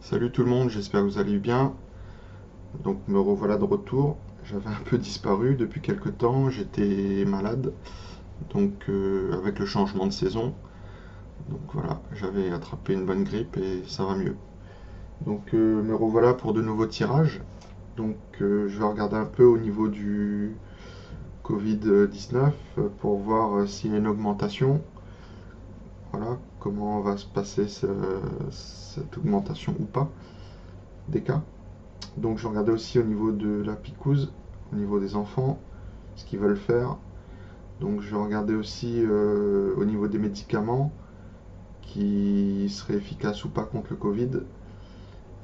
Salut tout le monde, j'espère que vous allez bien. Donc me revoilà de retour. J'avais un peu disparu depuis quelque temps, j'étais malade, donc avec le changement de saison. Donc voilà, j'avais attrapé une bonne grippe et ça va mieux. Donc me revoilà pour de nouveaux tirages. Donc je vais regarder un peu au niveau du Covid-19 pour voir s'il y a une augmentation. Voilà, comment va se passer cette augmentation ou pas des cas. Donc je regardais aussi au niveau de la picouse, au niveau des enfants, ce qu'ils veulent faire. Donc je vais regarder aussi au niveau des médicaments qui seraient efficaces ou pas contre le Covid.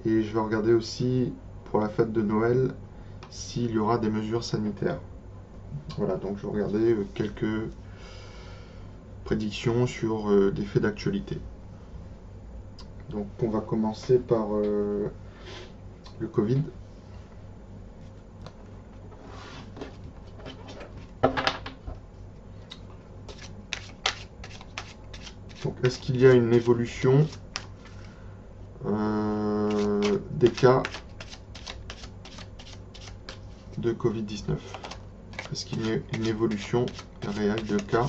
Et je vais regarder aussi pour la fête de Noël s'il y aura des mesures sanitaires. Voilà, donc je vais regarder quelques prédictions sur des faits d'actualité. Donc on va commencer par le Covid. Donc est-ce qu'il y a une évolution des cas de Covid-19? Est-ce qu'il y a une évolution réelle de cas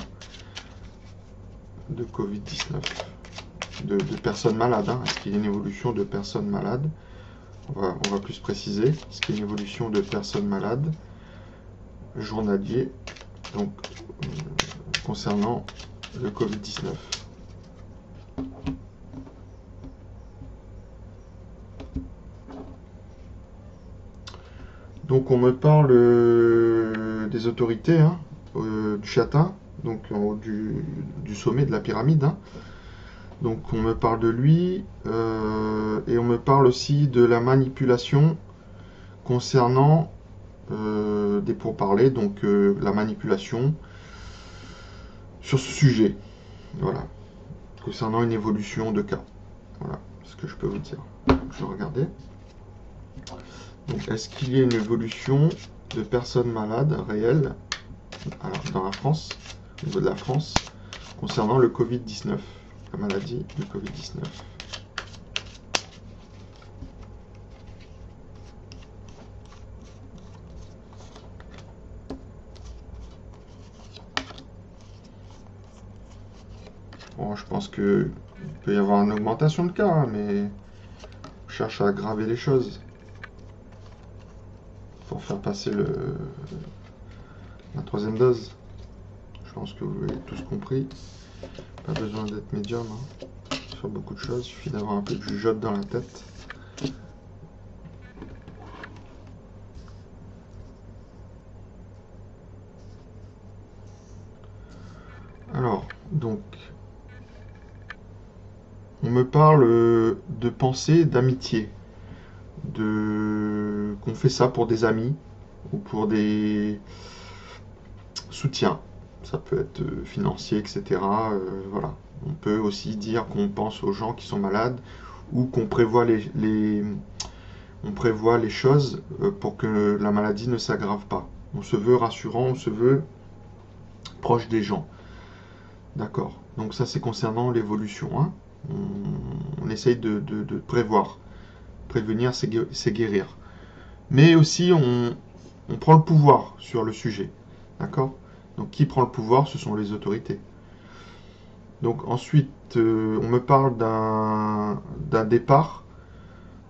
de Covid-19 de personnes malades, hein? Est-ce qu'il y a une évolution de personnes malades? On va plus préciser. Est-ce qu'il y a une évolution de personnes malades journaliers, donc concernant le Covid-19? Donc on me parle des autorités, hein, du châtain, donc en haut du sommet de la pyramide, hein. Donc on me parle de lui et on me parle aussi de la manipulation concernant des pourparlers, donc la manipulation sur ce sujet, voilà, concernant une évolution de cas. Voilà ce que je peux vous dire. Donc, je vais regarder. Donc est-ce qu'il y a une évolution de personnes malades réelles dans la France, au niveau de la France, concernant le Covid-19, la maladie du Covid-19? Bon, je pense qu'il peut y avoir une augmentation de cas, hein, mais on cherche à aggraver les choses pour faire passer la troisième dose. Je pense que vous avez tous compris. Pas besoin d'être médium, hein, sur beaucoup de choses. Il suffit d'avoir un peu de jugeote dans la tête. Alors, donc, on me parle de pensée, d'amitié, qu'on fait ça pour des amis ou pour des soutiens. Ça peut être financier, etc. Voilà. On peut aussi dire qu'on pense aux gens qui sont malades ou qu'on prévoit on prévoit les choses pour que la maladie ne s'aggrave pas. On se veut rassurant, on se veut proche des gens. D'accord. Donc ça c'est concernant l'évolution, hein. On essaye de prévoir. Prévenir, c'est guérir. Mais aussi on prend le pouvoir sur le sujet. D'accord. Donc qui prend le pouvoir? Ce sont les autorités. Donc ensuite, on me parle d'un départ,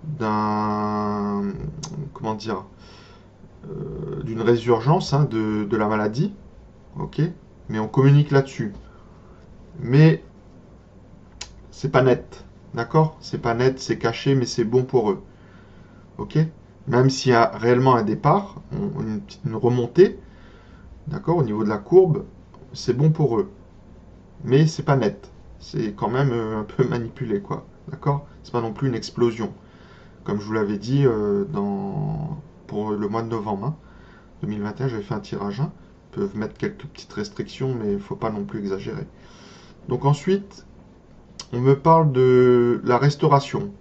d'un comment dire, d'une résurgence, hein, de la maladie, ok. Mais on communique là-dessus. Mais c'est pas net, d'accord. C'est pas net, c'est caché, mais c'est bon pour eux, ok. Même s'il y a réellement un départ, une remontée, d'accord, au niveau de la courbe, c'est bon pour eux. Mais c'est pas net. C'est quand même un peu manipulé, quoi. D'accord. C'est pas non plus une explosion. Comme je vous l'avais dit pour le mois de novembre, hein, 2021, j'avais fait un tirage 1. Ils peuvent mettre quelques petites restrictions, mais il ne faut pas non plus exagérer. Donc ensuite, on me parle de la restauration.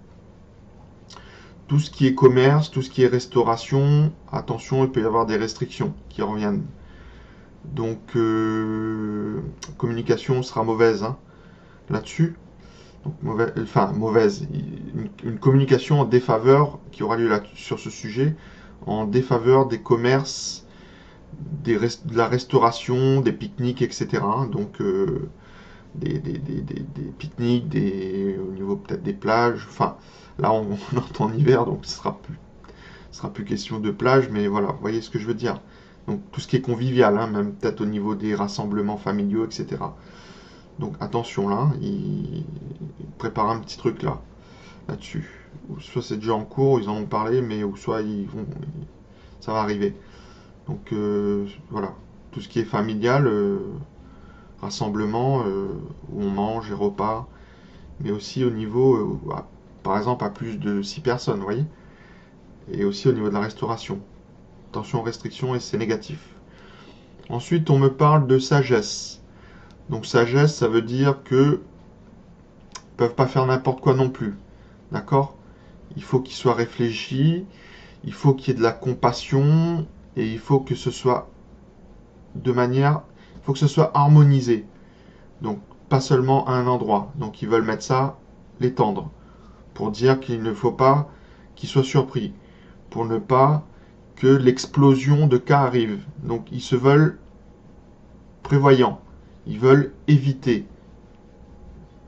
Tout ce qui est commerce, tout ce qui est restauration, attention, il peut y avoir des restrictions qui reviennent. Donc, communication sera mauvaise, hein, là-dessus. Donc, mauvaise. une communication en défaveur qui aura lieu là, sur ce sujet, en défaveur des commerces, de la restauration, des pique-niques, etc. Donc des pique-niques, au niveau peut-être des plages. Enfin, là on est en hiver, donc ce sera plus question de plage, mais voilà, vous voyez ce que je veux dire. Donc tout ce qui est convivial, hein, même peut-être au niveau des rassemblements familiaux, etc. Donc attention là, il prépare un petit truc là-dessus. Soit c'est déjà en cours, ils en ont parlé, mais ou soit ça va arriver. Donc voilà, tout ce qui est familial, rassemblement, où on mange, les repas, mais aussi au niveau, par exemple, à plus de 6 personnes, vous voyez, et aussi au niveau de la restauration. Attention aux restrictions et c'est négatif. Ensuite, on me parle de sagesse. Donc sagesse, ça veut dire que ils peuvent pas faire n'importe quoi non plus. D'accord? Il faut qu'il soit réfléchi, il faut qu'il y ait de la compassion et il faut que ce soit il faut que ce soit harmonisé. Donc pas seulement à un endroit. Donc ils veulent mettre ça, l'étendre, pour dire qu'il ne faut pas qu'ils soient surpris, pour ne pas que l'explosion de cas arrive. Donc ils se veulent prévoyants, ils veulent éviter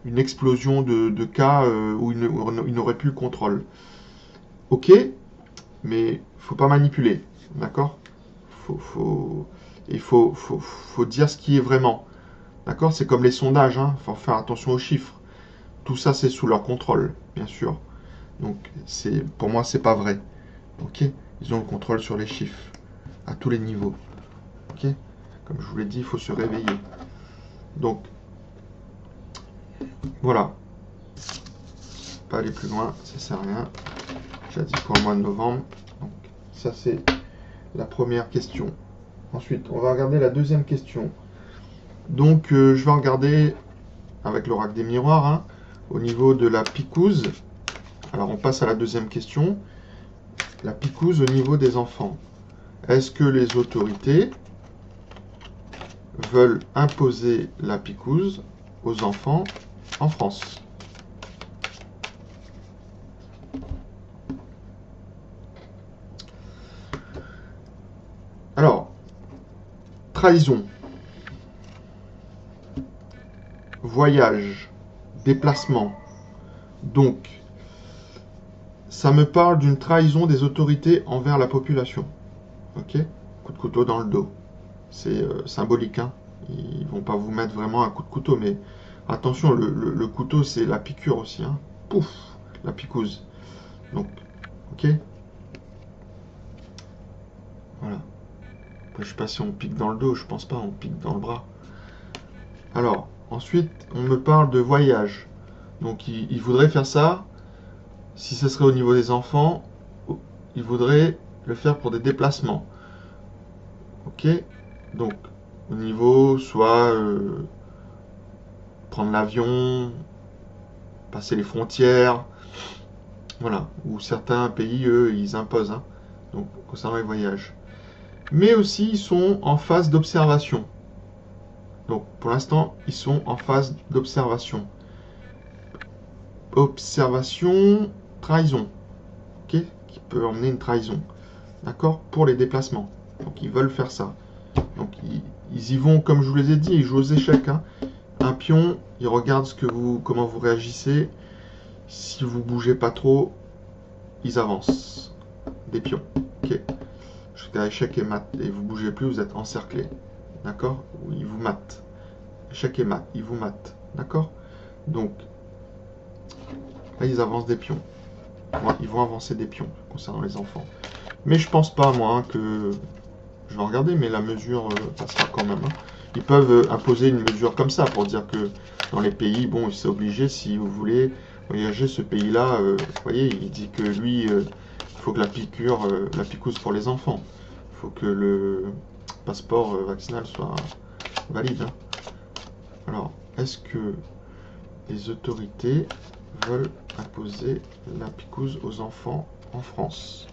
une explosion de cas où ils n'auraient plus le contrôle. Ok, mais il ne faut pas manipuler, d'accord? Il faut dire ce qui est vraiment. D'accord? C'est comme les sondages, hein? Il faut faire attention aux chiffres. Tout ça, c'est sous leur contrôle, bien sûr. Donc, pour moi, c'est pas vrai. Ok? Ils ont le contrôle sur les chiffres, à tous les niveaux. Ok? Comme je vous l'ai dit, il faut se réveiller. Donc, voilà. Pas aller plus loin, ça sert à rien. J'ai dit pour le mois de novembre. Donc, ça, c'est la première question. Ensuite, on va regarder la deuxième question. Donc, je vais regarder avec l'oracle des miroirs, hein, au niveau de la picouse. Alors, on passe à la deuxième question. La picouse au niveau des enfants. Est-ce que les autorités veulent imposer la picouse aux enfants en France? Alors, trahison, voyage, déplacement. Donc, ça me parle d'une trahison des autorités envers la population. Ok? Coup de couteau dans le dos. C'est symbolique, hein. Ils vont pas vous mettre vraiment un coup de couteau, mais attention, le couteau, c'est la piqûre aussi, hein. Pouf, la picouse. Donc, ok? Voilà. Après, je sais pas si on pique dans le dos, je pense pas, on pique dans le bras. Alors, ensuite, on me parle de voyage. Donc, il voudrait faire ça. Si ce serait au niveau des enfants, il voudrait le faire pour des déplacements. Ok? Donc, au niveau, soit prendre l'avion, passer les frontières, voilà. Ou certains pays, eux, ils imposent, hein. Donc, concernant les voyages. Mais aussi, ils sont en phase d'observation. Donc, pour l'instant, ils sont en phase d'observation. Observation, trahison. Ok? Qui peut emmener une trahison. D'accord? Pour les déplacements. Donc, ils veulent faire ça. Donc, ils y vont, comme je vous les ai dit, ils jouent aux échecs, hein. Un pion, ils regardent comment vous réagissez. Si vous bougez pas trop, ils avancent. Des pions. Ok? Jusqu'à échec et mat. Et vous bougez plus, vous êtes encerclé. D'accord? Ils vous matent. Échec et mat, ils vous matent. D'accord? Donc, là, ils avancent des pions. Ouais, ils vont avancer des pions concernant les enfants. Mais je pense pas, moi, hein, que... Je vais regarder, mais la mesure passera quand même, hein. Ils peuvent imposer une mesure comme ça pour dire que dans les pays, bon, c'est obligé, si vous voulez voyager ce pays-là, vous voyez, il dit que lui, il faut que la picouse pour les enfants. Il faut que le passeport vaccinal soit valide, hein. Alors, est-ce que les autorités veulent imposer la picouse aux enfants en France?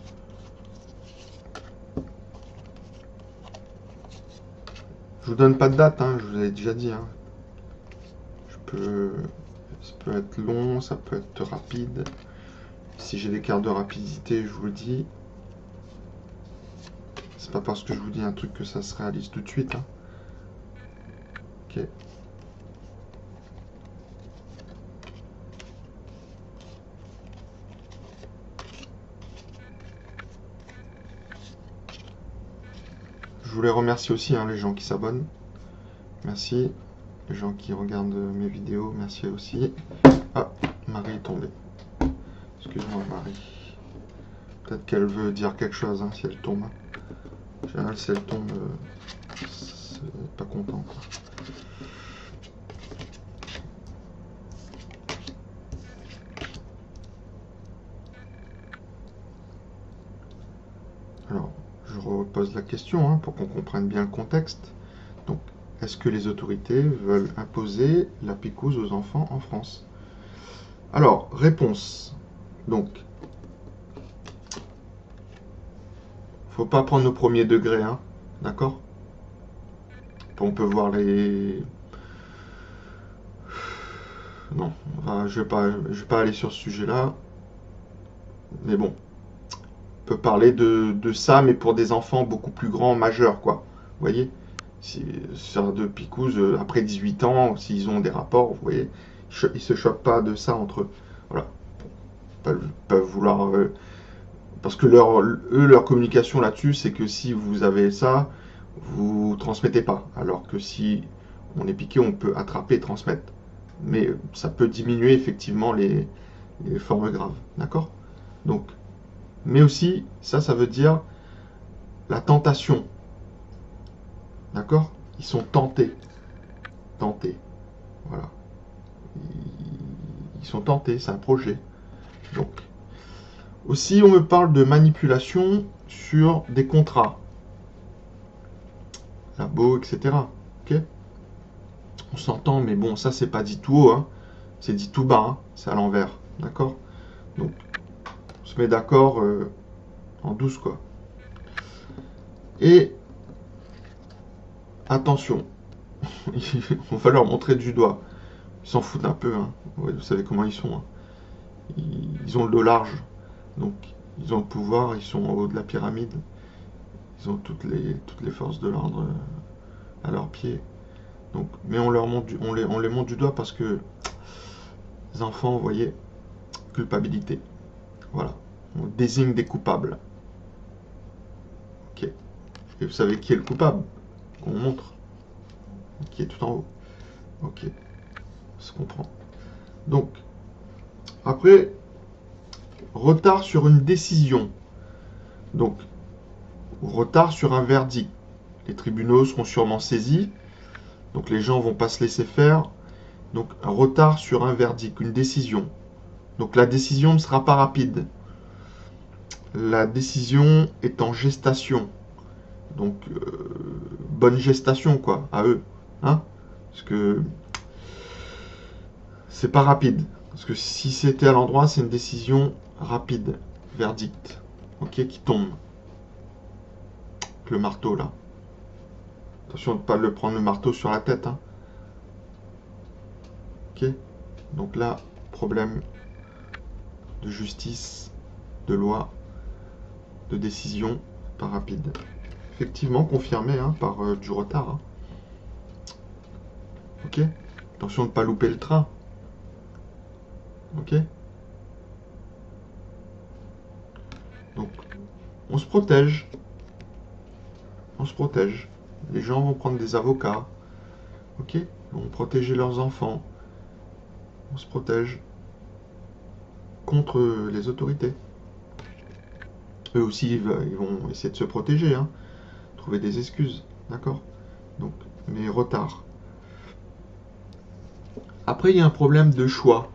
Je vous donne pas de date, hein, je vous avais déjà dit, hein. Ça peut être long, ça peut être rapide. Si j'ai des cartes de rapidité, je vous le dis. C'est pas parce que je vous dis un truc que ça se réalise tout de suite. Hein. Ok. Je voulais remercier aussi les gens qui s'abonnent. Merci. Les gens qui regardent mes vidéos, merci aussi. Ah, Marie est tombée. Excuse-moi, Marie. Peut-être qu'elle veut dire quelque chose si elle tombe. En général, si elle tombe, c'est pas content. Quoi. Alors, je repose la question pour qu'on comprenne bien le contexte. Donc, est-ce que les autorités veulent imposer la picouse aux enfants en France? Alors, réponse. Donc, faut pas prendre au premier degré, d'accord? On peut voir les... Non, je vais pas aller sur ce sujet-là. Mais bon, on peut parler de ça, mais pour des enfants beaucoup plus grands, majeurs, quoi. Vous voyez? Sur de picouse, après 18 ans, s'ils ont des rapports, vous voyez, ils se choquent pas de ça entre eux. Voilà. Ils peuvent vouloir... parce que leur communication là-dessus, c'est que si vous avez ça, vous transmettez pas. Alors que si on est piqué, on peut attraper et transmettre. Mais ça peut diminuer effectivement les formes graves. D'accord? Donc, mais aussi, ça veut dire la tentation. D'accord? Ils sont tentés. Tentés. Voilà. Ils sont tentés, c'est un projet. Donc, aussi, on me parle de manipulation sur des contrats. Labo, etc. Ok? On s'entend, mais bon, ça, c'est pas dit tout haut, c'est dit tout bas, c'est à l'envers. D'accord? Donc, on se met d'accord en douce, quoi. Et attention, on va leur montrer du doigt. Ils s'en foutent un peu, Ouais, vous savez comment ils sont. Ils ont le dos large, donc ils ont le pouvoir, ils sont en haut de la pyramide. Ils ont toutes les forces de l'ordre à leurs pieds. Donc, mais on les montre du doigt parce que les enfants, vous voyez, culpabilité. Voilà. On désigne des coupables. Ok. Et vous savez qui est le coupable? On montre. Qui est tout en haut. Ok. Ça se comprend. Donc, après, retard sur une décision. Donc, retard sur un verdict. Les tribunaux seront sûrement saisis. Donc, les gens vont pas se laisser faire. Donc, un retard sur un verdict, une décision. Donc, la décision ne sera pas rapide. La décision est en gestation. Donc, bonne gestation, quoi, à eux. Parce que c'est pas rapide. Parce que si c'était à l'endroit, c'est une décision rapide. Verdict. Ok, qui tombe. Le marteau, là. Attention de ne pas le prendre le marteau sur la tête. Ok. Donc là, problème de justice, de loi, de décision, pas rapide. Effectivement, confirmé par du retard. Ok. Attention de ne pas louper le train. Ok. Donc, on se protège. On se protège. Les gens vont prendre des avocats. Ok. Ils vont protéger leurs enfants. On se protège contre les autorités. Eux aussi, ils vont essayer de se protéger. Trouver des excuses. D'accord? Donc, mais retard. Après, il y a un problème de choix,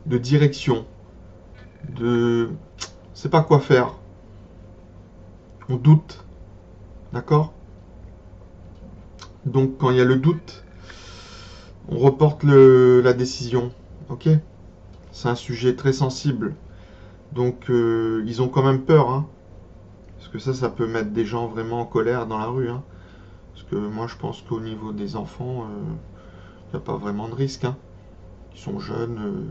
de direction, de... On ne sait pas quoi faire. On doute. D'accord? Donc, quand il y a le doute, on reporte la décision. Ok? C'est un sujet très sensible. Donc, ils ont quand même peur. Parce que ça peut mettre des gens vraiment en colère dans la rue. Parce que moi, je pense qu'au niveau des enfants, il n'y a pas vraiment de risque. Ils sont jeunes.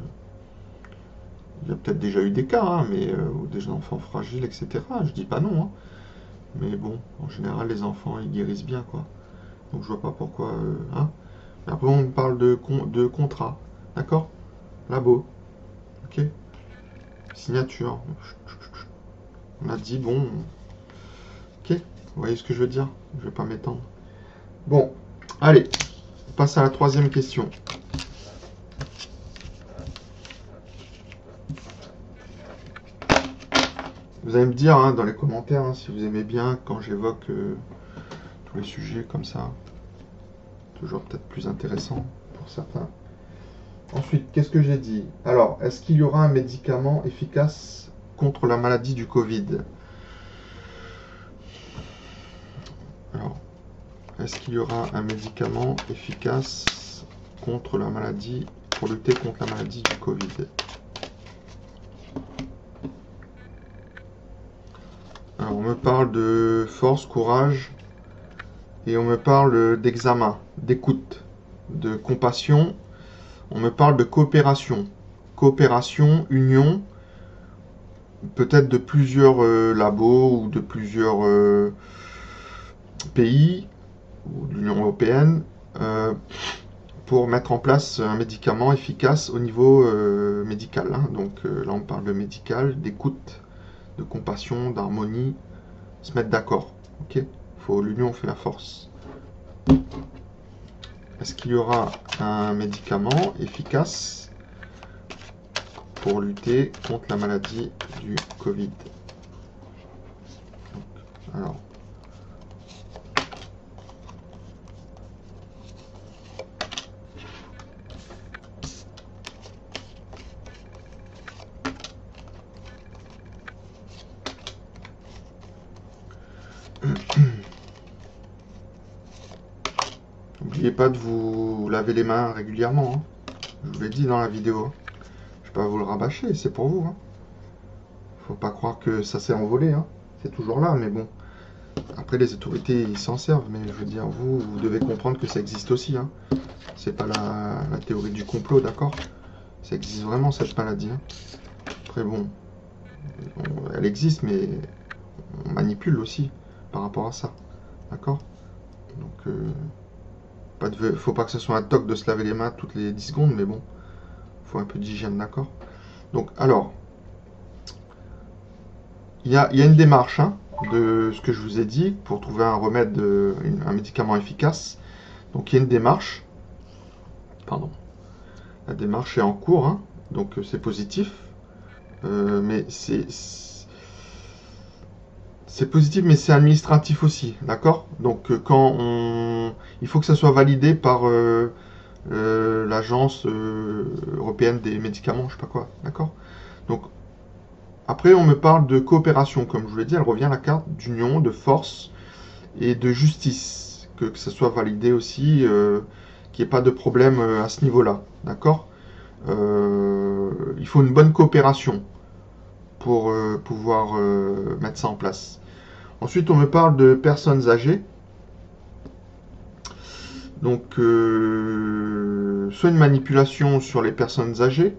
Il y a peut-être déjà eu des cas, hein, mais ou des enfants fragiles, etc. Je dis pas non, hein. Mais bon, en général, les enfants, ils guérissent bien, quoi. Donc je vois pas pourquoi, hein. Mais après, on parle de contrat, d'accord? Labo, ok? Signature. On a dit, bon, ok, vous voyez ce que je veux dire? Je vais pas m'étendre. Bon, allez, on passe à la troisième question. Vous allez me dire hein, dans les commentaires hein, si vous aimez bien quand j'évoque tous les sujets comme ça. Toujours peut-être plus intéressant pour certains. Ensuite, qu'est-ce que j'ai dit? Alors, est-ce qu'il y aura un médicament efficace contre la maladie du Covid? Alors, est-ce qu'il y aura un médicament efficace contre la maladie, pour lutter contre la maladie du Covid? Alors, on me parle de force, courage, et on me parle d'examen, d'écoute, de compassion. On me parle de coopération. Coopération, union, peut-être de plusieurs labos ou de plusieurs pays ou de l'Union européenne pour mettre en place un médicament efficace au niveau médical. Hein. Donc là, on parle de médical, d'écoute, de compassion, d'harmonie, se mettre d'accord. Ok, l'union fait la force. Est-ce qu'il y aura un médicament efficace pour lutter contre la maladie du Covid? Alors, n'oubliez pas de vous laver les mains régulièrement. Hein. Je vous l'ai dit dans la vidéo. Hein. Je ne vais pas vous le rabâcher, c'est pour vous. Hein. Faut pas croire que ça s'est envolé. Hein. C'est toujours là, mais bon. Après, les autorités, ils s'en servent. Mais je veux dire, vous devez comprendre que ça existe aussi. Hein. C'est pas la théorie du complot, d'accord? Ça existe vraiment, cette maladie. Hein. Après, bon, elle existe, mais on manipule aussi par rapport à ça. D'accord? Donc, faut pas que ce soit un toc de se laver les mains toutes les 10 secondes, mais bon, faut un peu d'hygiène, d'accord? Donc, alors, il y a une démarche hein, de ce que je vous ai dit pour trouver un remède, un médicament efficace. Donc, il y a une démarche. Pardon. La démarche est en cours, hein, donc c'est positif. Mais c'est positif, mais c'est administratif aussi, d'accord? Donc, il faut que ça soit validé par l'agence européenne des médicaments, je sais pas quoi, d'accord? Donc, après, on me parle de coopération, comme je vous l'ai dit, elle revient à la carte d'union, de force et de justice, que ça soit validé aussi, qu'il n'y ait pas de problème à ce niveau-là, d'accord? Il faut une bonne coopération pour pouvoir mettre ça en place. Ensuite, on me parle de personnes âgées. Donc, soit une manipulation sur les personnes âgées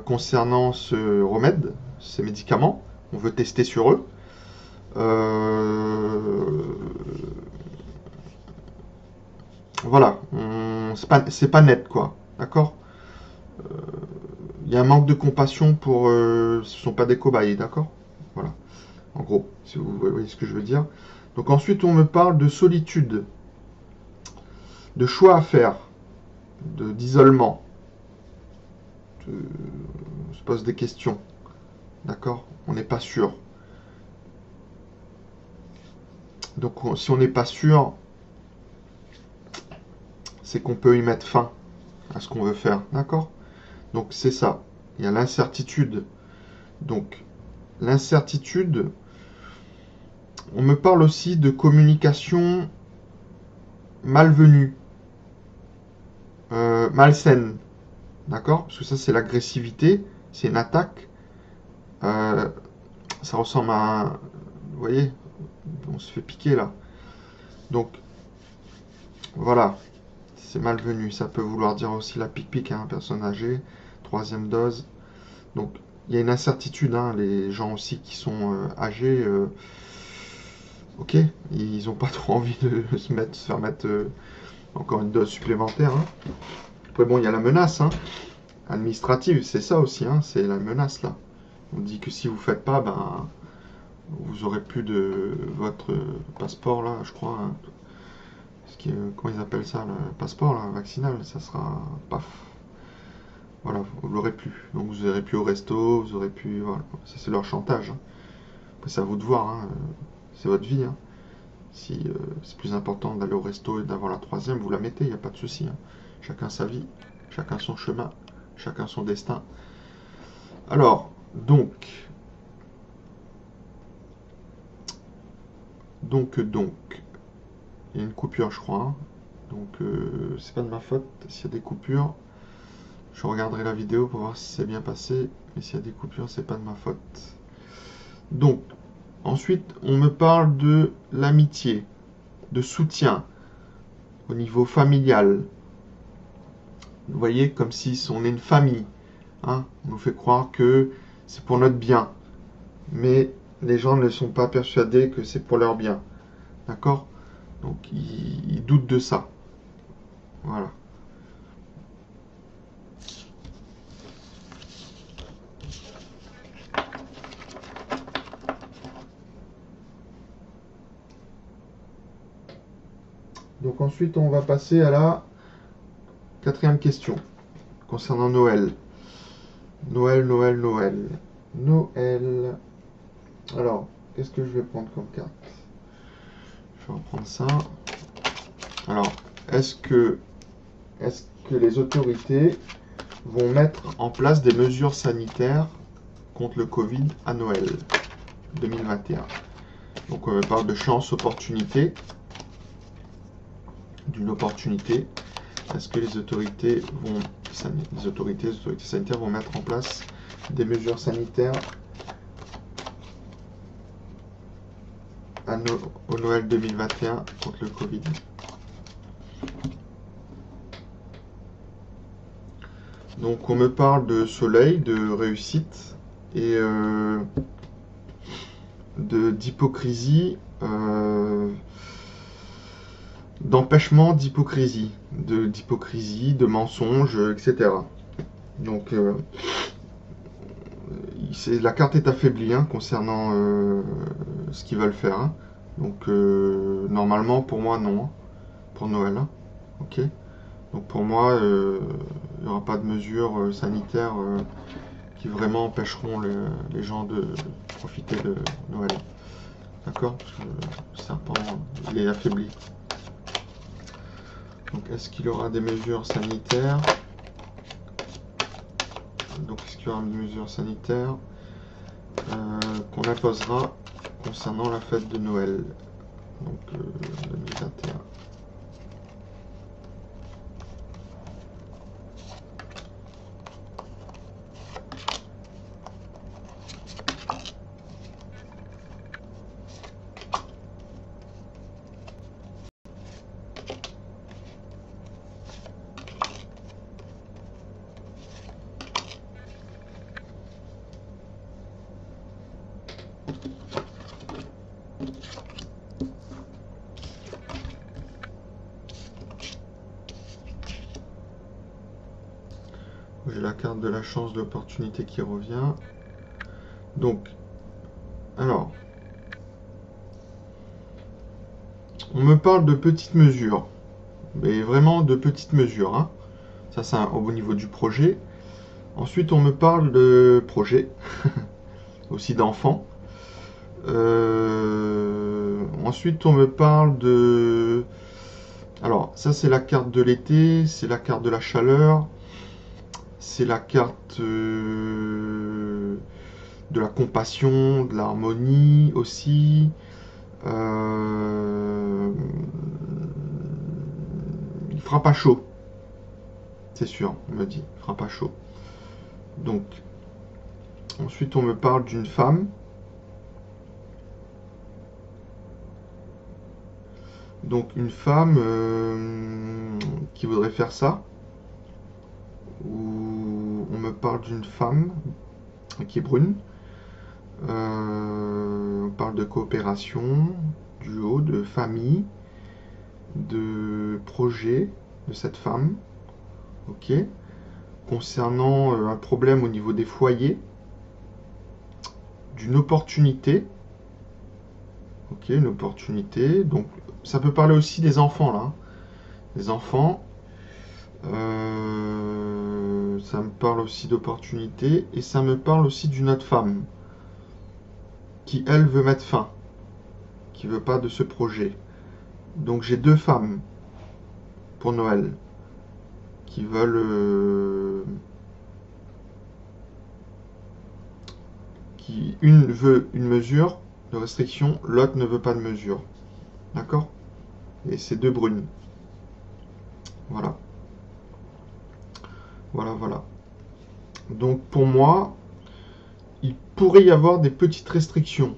concernant ce remède, ces médicaments. On veut tester sur eux. Voilà, c'est pas net, quoi. D'accord? Il y a un manque de compassion pour... ce ne sont pas des cobayes, d'accord? Voilà, en gros, si vous voyez ce que je veux dire. Donc ensuite, on me parle de solitude, de choix à faire, d'isolement. On se pose des questions, d'accord? On n'est pas sûr. Donc si on n'est pas sûr, c'est qu'on peut y mettre fin à ce qu'on veut faire, d'accord? Donc c'est ça, il y a l'incertitude. Donc l'incertitude, on me parle aussi de communication malvenue, malsaine, d'accord? Parce que ça c'est l'agressivité, c'est une attaque. Ça ressemble à vous voyez, on se fait piquer là. Donc voilà, c'est malvenu. Ça peut vouloir dire aussi la pique-pique à un personne âgée, troisième dose. Donc il y a une incertitude, hein, les gens aussi qui sont âgés, ok, ils n'ont pas trop envie de se faire mettre encore une dose supplémentaire, hein. Après bon, il y a la menace, hein, administrative, c'est ça aussi, hein, c'est la menace là. On dit que si vous faites pas, ben vous aurez plus de votre passeport là, je crois, hein. Comment ils appellent ça, le passeport là, vaccinal, ça sera paf. Voilà, vous l'aurez plus. Donc vous n'aurez plus au resto, vous aurez plus. Voilà. Ça c'est leur chantage, hein. Après c'est à vous de voir, hein. C'est votre vie, hein. Si c'est plus important d'aller au resto et d'avoir la troisième, vous la mettez, il n'y a pas de souci, hein. Chacun sa vie, chacun son chemin, chacun son destin. Alors, donc, il y a une coupure, je crois, hein. Donc, c'est pas de ma faute s'il y a des coupures. Je regarderai la vidéo pour voir si c'est bien passé. Mais s'il y a des coupures, c'est pas de ma faute. Donc, ensuite, on me parle de l'amitié, de soutien au niveau familial. Vous voyez, comme si on est une famille, hein. On nous fait croire que c'est pour notre bien. Mais les gens ne sont pas persuadés que c'est pour leur bien. D'accord? Donc, ils doutent de ça. Voilà. Donc ensuite, on va passer à la quatrième question concernant Noël. Noël. Alors, qu'est-ce que je vais prendre comme carte? Je vais reprendre ça. Alors, est-ce que les autorités vont mettre en place des mesures sanitaires contre le Covid à Noël 2021? Donc, on parle de chance, opportunité. D'une opportunité. Est-ce que les autorités sanitaires vont mettre en place des mesures sanitaires au Noël 2021 contre le Covid? Donc on me parle de soleil, de réussite et d'hypocrisie, d'empêchement d'hypocrisie, de mensonge, etc. Donc la carte est affaiblie, hein, concernant ce qu'ils veulent faire, hein. Donc normalement pour moi non, hein, pour Noël, hein. Ok. Donc pour moi il n'y aura pas de mesures sanitaires qui vraiment empêcheront les gens de profiter de Noël. D'accord? Parce que le serpent il est affaibli. Donc est-ce qu'il y aura des mesures sanitaires? Donc est-ce qu'il y aura des mesures sanitaires qu'on imposera concernant la fête de Noël, donc 2021? J'ai la carte de la chance, de l'opportunité qui revient. Donc, alors, on me parle de petites mesures, mais vraiment de petites mesures, hein. Ça, c'est au niveau du projet. Ensuite, on me parle de projet, aussi d'enfants. Ensuite, on me parle de... Alors, ça, c'est la carte de l'été, c'est la carte de la chaleur, c'est la carte de la compassion, de l'harmonie aussi. Il fera pas chaud, c'est sûr, on me dit, il fera pas chaud. Donc, ensuite on me parle d'une femme. Donc une femme qui voudrait faire ça. Ou on me parle d'une femme qui est brune. On parle de coopération, duo, de famille, de projet de cette femme. Ok. Concernant un problème au niveau des foyers, d'une opportunité. Ok, une opportunité. Donc, ça peut parler aussi des enfants là. Les enfants. Ça me parle aussi d'opportunité et ça me parle aussi d'une autre femme qui, elle, veut mettre fin, qui veut pas de ce projet. Donc j'ai deux femmes pour Noël qui veulent, qui une veut une mesure de restriction, l'autre ne veut pas de mesure. D'accord? Et c'est deux brunes. Voilà. Voilà, voilà. Donc pour moi, il pourrait y avoir des petites restrictions.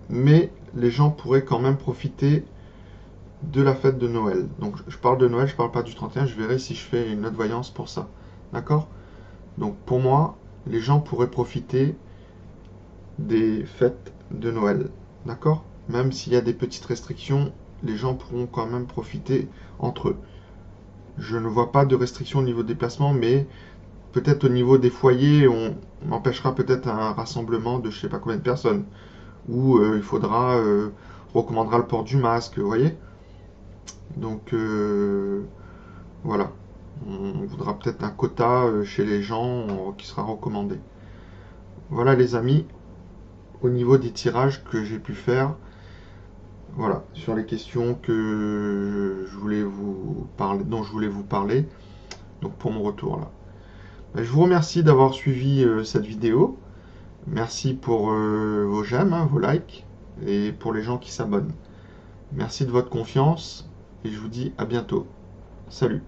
Mais les gens pourraient quand même profiter de la fête de Noël. Donc je parle de Noël, je parle pas du 31, je verrai si je fais une autre voyance pour ça. D'accord? Donc pour moi, les gens pourraient profiter des fêtes de Noël. D'accord? Même s'il y a des petites restrictions, les gens pourront quand même profiter entre eux. Je ne vois pas de restrictions au niveau des déplacements, mais peut-être au niveau des foyers, on empêchera peut-être un rassemblement de je sais pas combien de personnes. Ou il faudra, recommandera le port du masque, vous voyez? Donc voilà, on voudra peut-être un quota chez les gens qui sera recommandé. Voilà les amis, au niveau des tirages que j'ai pu faire, voilà, sur les questions que je voulais vous parler, dont je voulais vous parler, donc pour mon retour là. Ben, je vous remercie d'avoir suivi cette vidéo. Merci pour vos j'aime, hein, vos likes, et pour les gens qui s'abonnent. Merci de votre confiance, et je vous dis à bientôt. Salut!